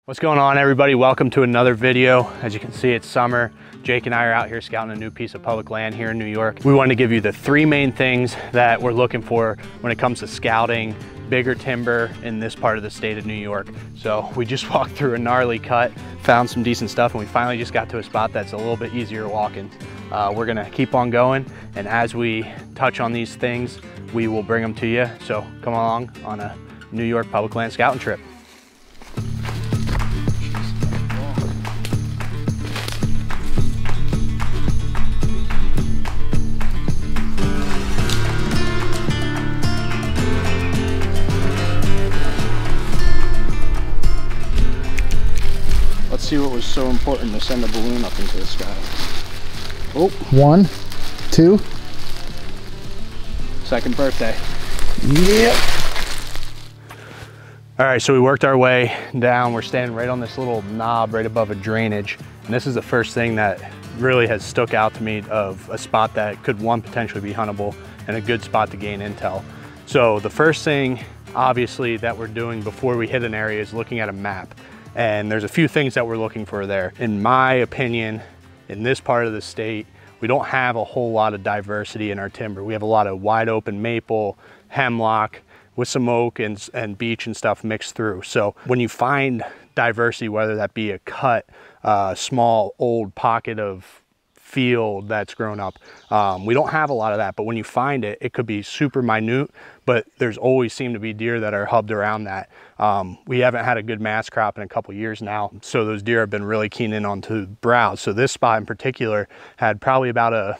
What's going on, everybody? Welcome to another video. As you can see, it's summer. Jake and I are out here scouting a new piece of public land here in New York. We wanted to give you the three main things that we're looking for when it comes to scouting bigger timber in this part of the state of New York. So we just walked through a gnarly cut, found some decent stuff, and we finally just got to a spot that's a little bit easier walking. We're gonna keep on going, and as we touch on these things, we will bring them to you. So come along on a New York public land scouting trip. Let's see what was so important to send a balloon up into the sky. Oh, 1, 2. Second birthday. Yep. All right, so we worked our way down. We're standing right on this little knob right above a drainage. And this is the first thing that really has stuck out to me of a spot that could, one, potentially be huntable and a good spot to gain intel. So the first thing, obviously, that we're doing before we hit an area is looking at a map. And there's a few things that we're looking for there. In my opinion, in this part of the state, we don't have a whole lot of diversity in our timber. We have a lot of wide open maple, hemlock, with some oak and beech and stuff mixed through. So when you find diversity, whether that be a cut, small old pocket of field that's grown up, we don't have a lot of that, but when you find it, it could be super minute, but there's always seem to be deer that are hubbed around that. We haven't had a good mass crop in a couple years now, so those deer have been really keen in onto browse. So this spot in particular had probably about a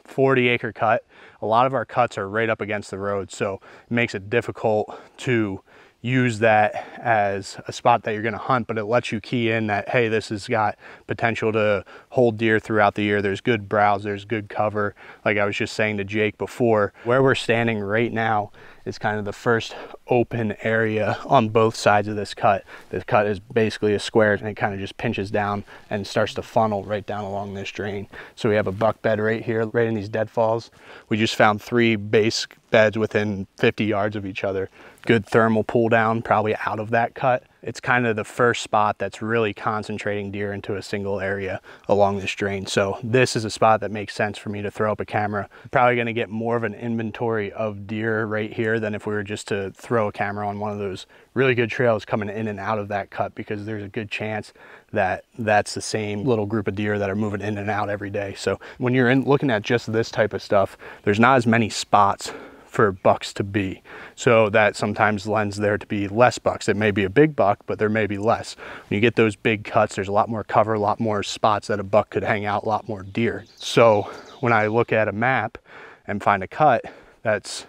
40-acre cut. A lot of our cuts are right up against the road, so it makes it difficult to use that as a spot that you're going to hunt, but it lets you key in that, hey, this has got potential to hold deer throughout the year. There's good browse, there's good cover. Like I was just saying to Jake before, where we're standing right now is kind of the first open area on both sides of this cut. This cut is basically a square, and it kind of just pinches down and starts to funnel right down along this drain. So we have a buck bed right here, right in these deadfalls. We just found 3 base beds within 50 yards of each other. Good thermal pull down probably out of that cut. It's kind of the first spot that's really concentrating deer into a single area along this drain. So this is a spot that makes sense for me to throw up a camera. Probably gonna get more of an inventory of deer right here than if we were just to throw a camera on one of those really good trails coming in and out of that cut, because there's a good chance that that's the same little group of deer that are moving in and out every day. So when you're looking at just this type of stuff, there's not as many spots for bucks to be. So that sometimes lends there to be less bucks. It may be a big buck, but there may be less. When you get those big cuts, there's a lot more cover, a lot more spots that a buck could hang out, a lot more deer. So when I look at a map and find a cut that's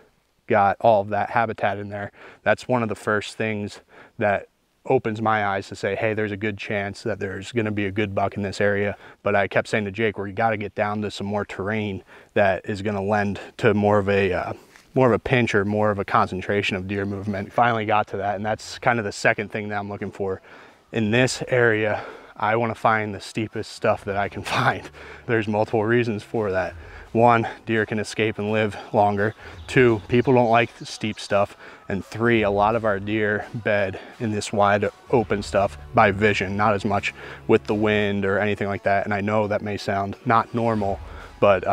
got all of that habitat in there, that's one of the first things that opens my eyes to say, hey, there's a good chance that there's going to be a good buck in this area. But I kept saying to Jake, we got to get down to some more terrain that is going to lend to more of a pinch or more of a concentration of deer movement. Finally got to that, and that's kind of the second thing that I'm looking for. In this area, I want to find the steepest stuff that I can find. There's multiple reasons for that. 1, deer can escape and live longer. 2, people don't like the steep stuff. And 3, a lot of our deer bed in this wide open stuff by vision, not as much with the wind or anything like that. And I know that may sound not normal, but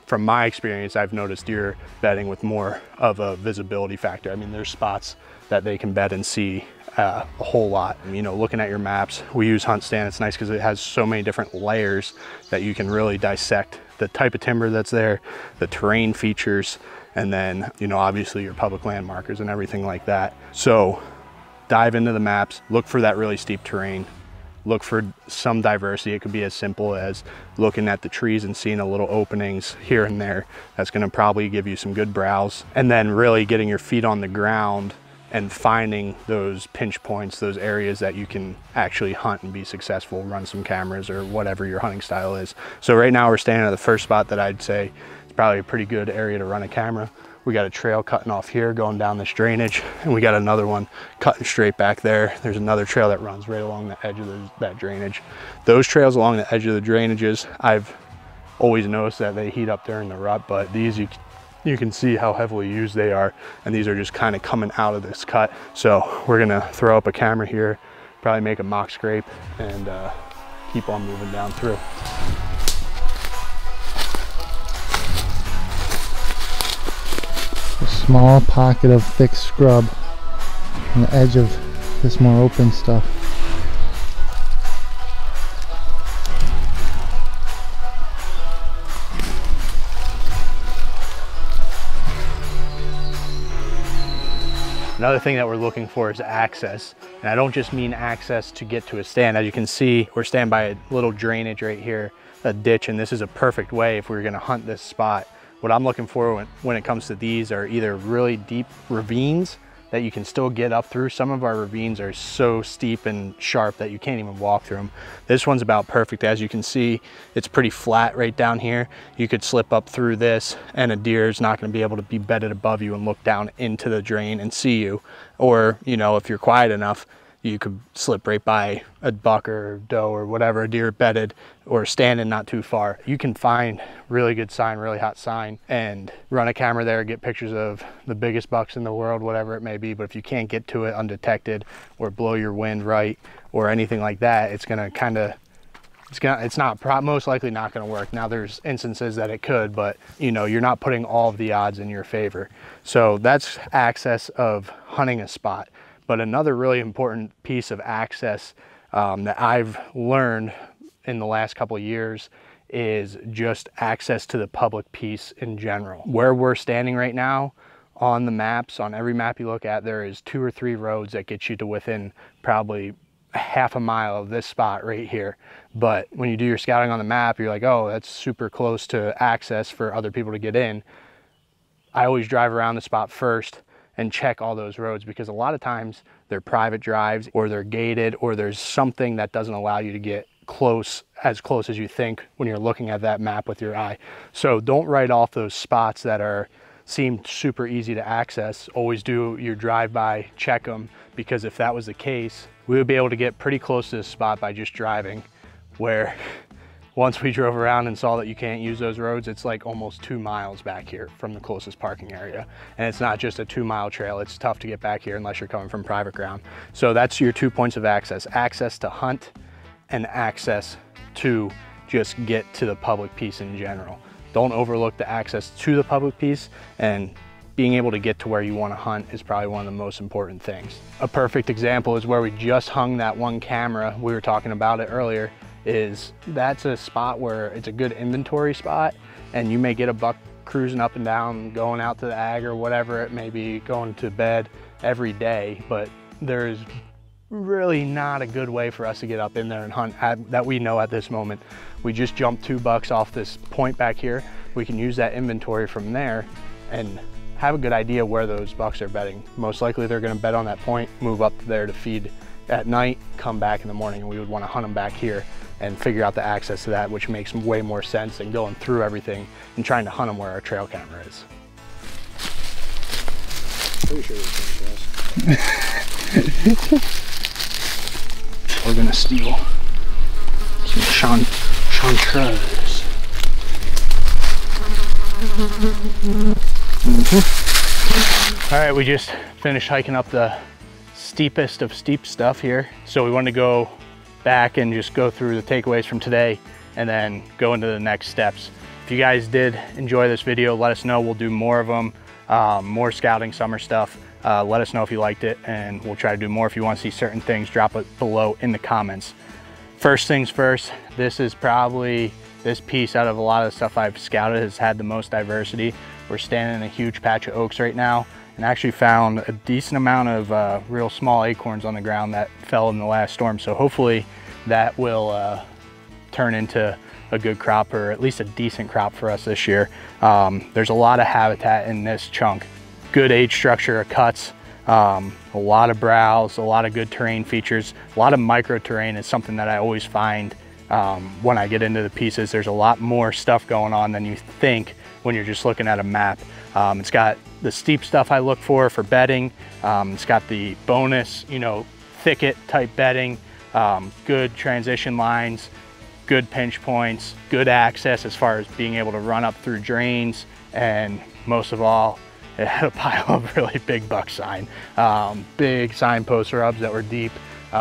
from my experience, I've noticed deer bedding with more of a visibility factor. I mean, there's spots that they can bed and see a whole lot. You know, looking at your maps, we use Hunt Stand. It's nice because it has so many different layers that you can really dissect the type of timber that's there, the terrain features, and then, you know, obviously your public land markers and everything like that. So dive into the maps, look for that really steep terrain, look for some diversity. It could be as simple as looking at the trees and seeing a little openings here and there. That's gonna probably give you some good browse. And then really getting your feet on the ground and finding those pinch points, those areas that you can actually hunt and be successful, run some cameras or whatever your hunting style is. So right now we're standing at the first spot that I'd say is probably a pretty good area to run a camera. We got a trail cutting off here going down this drainage, and we got another one cutting straight back there. There's another trail that runs right along the edge of that drainage. Those trails along the edge of the drainages, I've always noticed that they heat up during the rut, but these you can see how heavily used they are, and these are just kind of coming out of this cut. So we're gonna throw up a camera here, probably make a mock scrape and keep on moving down through. A small pocket of thick scrub on the edge of this more open stuff. Another thing that we're looking for is access. And I don't just mean access to get to a stand. As you can see, we're standing by a little drainage right here, a ditch, and this is a perfect way if we were gonna hunt this spot. What I'm looking for when it comes to these are either really deep ravines that you can still get up through. Some of our ravines are so steep and sharp that you can't even walk through them. This one's about perfect. As you can see, it's pretty flat right down here. You could slip up through this and a deer is not going to be able to be bedded above you and look down into the drain and see you. Or, you know, if you're quiet enough, you could slip right by a buck or doe or whatever, a deer bedded or standing not too far. You can find really good sign, really hot sign, and run a camera there, get pictures of the biggest bucks in the world, whatever it may be. But if you can't get to it undetected or blow your wind right or anything like that, it's gonna kind of, it's most likely not gonna work. Now there's instances that it could, but you know, you're not putting all of the odds in your favor. So that's access of hunting a spot. But another really important piece of access that I've learned in the last couple of years is just access to the public piece in general. Where we're standing right now on the maps, on every map you look at, there is 2 or 3 roads that get you to within probably half a mile of this spot right here. But when you do your scouting on the map, you're like, oh, that's super close to access for other people to get in. I always drive around the spot first and check all those roads, because a lot of times they're private drives or they're gated or there's something that doesn't allow you to get as close as you think when you're looking at that map with your eye. So don't write off those spots that seem super easy to access. Always do your drive-by, check them, because if that was the case, we would be able to get pretty close to this spot by just driving, where once we drove around and saw that you can't use those roads, it's like almost 2 miles back here from the closest parking area. And it's not just a 2-mile trail. It's tough to get back here unless you're coming from private ground. So that's your 2 points of access: access to hunt and access to just get to the public piece in general. Don't overlook the access to the public piece, and being able to get to where you want to hunt is probably one of the most important things. A perfect example is where we just hung that one camera. We were talking about it earlier. That's a spot where it's a good inventory spot, and you may get a buck cruising up and down, going out to the ag or whatever it may be, going to bed every day, but there's really not a good way for us to get up in there and hunt that we know at this moment. We just jumped 2 bucks off this point back here. We can use that inventory from there and have a good idea where those bucks are bedding. Most likely they're going to bed on that point, move up there to feed at night, come back in the morning, and we would want to hunt them back here and figure out the access to that, which makes way more sense than going through everything and trying to hunt them where our trail camera is. Pretty sure we're gonna steal some chanterelles. All right, we just finished hiking up the steepest of steep stuff here, so we wanted to go back and just go through the takeaways from today and then go into the next steps. If you guys did enjoy this video, let us know. We'll do more of them, more scouting summer stuff. Let us know if you liked it, and we'll try to do more. If you want to see certain things, drop it below in the comments. First things first, this piece out of a lot of the stuff I've scouted has had the most diversity. We're standing in a huge patch of oaks right now, and actually found a decent amount of real small acorns on the ground that fell in the last storm. So hopefully that will turn into a good crop, or at least a decent crop for us this year. There's a lot of habitat in this chunk. Good age structure of cuts, a lot of browse, a lot of good terrain features. A lot of micro terrain is something that I always find when I get into the pieces. There's a lot more stuff going on than you think when you're just looking at a map. It's got the steep stuff I look for bedding. It's got the bonus, thicket type bedding, good transition lines, good pinch points, good access as far as being able to run up through drains, and most of all, it had a pile of really big buck sign. Big signpost rubs that were deep,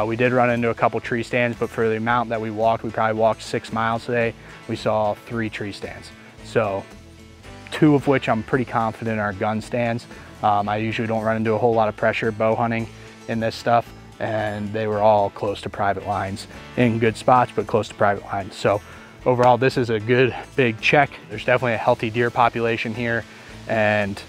We did run into a couple tree stands, but for the amount that we walked, we probably walked 6 miles today, we saw 3 tree stands. So 2 of which I'm pretty confident are gun stands. I usually don't run into a whole lot of pressure bow hunting in this stuff, and they were all close to private lines, in good spots, but close to private lines. So overall, this is a good big check. There's definitely a healthy deer population here, and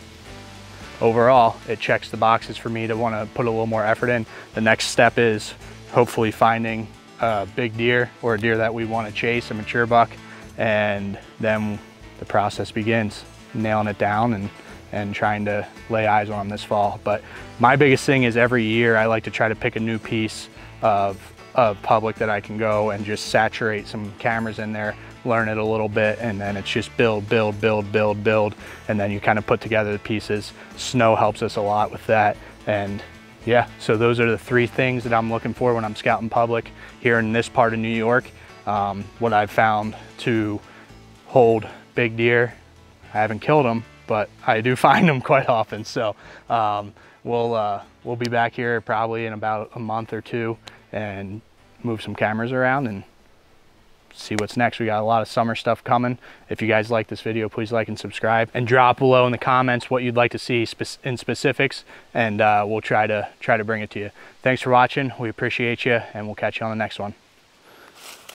overall, it checks the boxes for me to want to put a little more effort in. The next step is hopefully finding a big deer or a deer that we want to chase, a mature buck, and then the process begins, nailing it down and trying to lay eyes on them this fall. But my biggest thing is every year I like to try to pick a new piece of public that I can go and just saturate some cameras in there, learn it a little bit, and then it's just build, build, build, build, build, and then you kind of put together the pieces. Snow helps us a lot with that. And yeah, so those are the 3 things that I'm looking for when I'm scouting public here in this part of New York. What I've found to hold big deer, I haven't killed them, but I do find them quite often. So we'll be back here probably in about a month or 2 and move some cameras around and see what's next. We got a lot of summer stuff coming. If you guys like this video, please like and subscribe, and drop below in the comments what you'd like to see in specifics, and we'll try to bring it to you. Thanks for watching. We appreciate you, and we'll catch you on the next one.